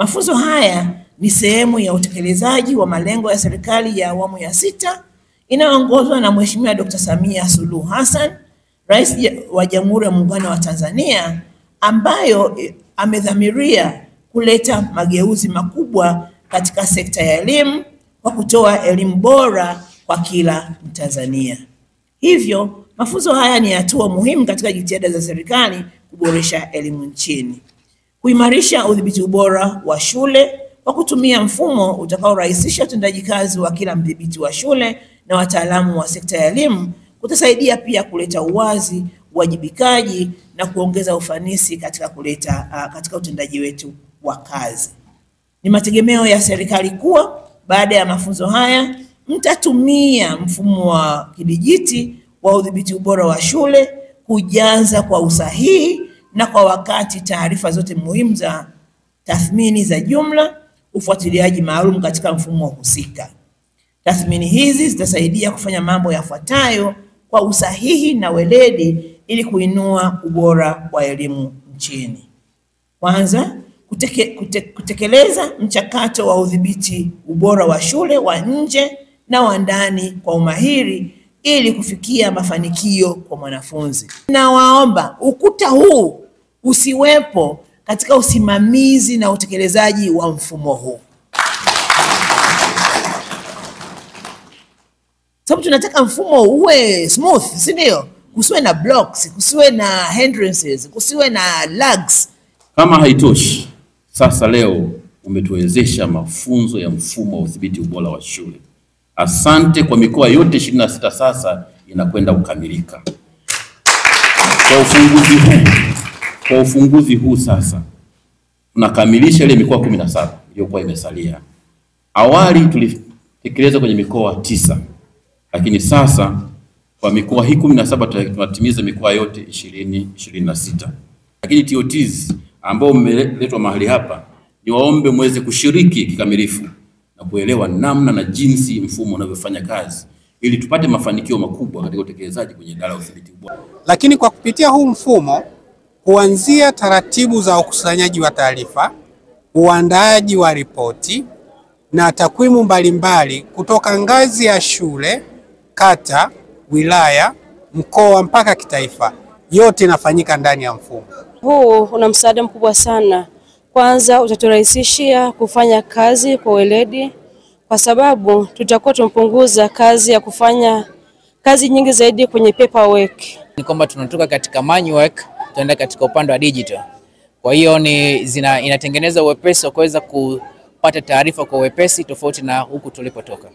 Mafunzo haya ni sehemu ya utekelezaji wa malengo ya serikali ya awamu ya 6 inayoongozwa na Mheshimiwa Dr. Samia Suluhu Hassan, Rais wa Jamhuri ya Muungano wa Tanzania, ambayo amedhamiria kuleta mageuzi makubwa katika sekta ya elimu kwa kutoa elimu bora kwa kila Mtanzania. Hivyo, mafunzo haya ni hatua muhimu katika jitihada za serikali kuboresha elimu nchini. Kuimarisha udhibiti ubora wa shule kwa kutumia mfumo utakaorahisisha utendaji kazi wa kila mdhibiti wa shule na wataalamu wa sekta ya elimu kutasaidia pia kuleta uwazi, uwajibikaji na kuongeza ufanisi katika utendaji wetu wa kazi. Ni mategemeo ya serikali kuwa baada ya mafunzo haya mtatumia mfumo wa kidijiti wa udhibiti ubora wa shule kujaza kwa usahihi na kwa wakati taarifa zote muhimu za tathmini za jumla, ufuatiliaji maalum katika mfumo husika. Tathmini hizi zitasaidia kufanya mambo yafuatayo kwa usahihi na weledi ili kuinua ubora wa elimu nchini. Kwanza, kutekeleza mchakato wa udhibiti ubora wa shule wa nje na wa ndani kwa umahiri ili kufikia mafanikio kwa mwanafunzi. Nawaomba ukuta huu usiwepo katika usimamizi na utekelezaji wa mfumo huu. Sababu tunataka mfumo uwe smooth, si ndio? Kusiwe na blocks, kusiwe na hindrances, kusiwe na lags. Kama haitoshi, sasa leo umetuwezesha mafunzo ya mfumo wa udhibiti ubora wa shule. Asante kwa mikoa yote 26 sasa inakwenda kukamilika. Kwa ufunguzi huu sasa tunakamilisha ile mikoa 17 iliyokuwa imesalia. Awali tulitekeleza kwenye mikoa 9, lakini sasa kwa mikoa hii 17 tunatimiza mikoa yote 26. Lakini TOTs ambao mmeletwa mahali hapa, niwaombe muweze kushiriki kikamilifu na kuelewa namna na jinsi mfumo unavyofanya kazi ili tupate mafanikio makubwa katika utekelezaji kwenye idara ya udhibiti ubora. Lakini kwa kupitia huu mfumo, kuanzia taratibu za ukusanyaji wa taarifa, uandaaji wa ripoti na takwimu mbalimbali kutoka ngazi ya shule, kata, wilaya, mkoa mpaka kitaifa, yote inafanyika ndani ya mfumo. Huu una msaada mkubwa sana. Kwanza utaturahisishia kufanya kazi kwa weledi, kwa sababu tutakuwa tumpunguza kazi ya kufanya kazi nyingi zaidi kwenye paperwork. Ni kwamba tunatoka katika manual tunaenda katika upande wa digital. Kwa hiyo inatengeneza uwepesi wa kuweza kupata taarifa kwa uwepesi tofauti na huku tulipotoka.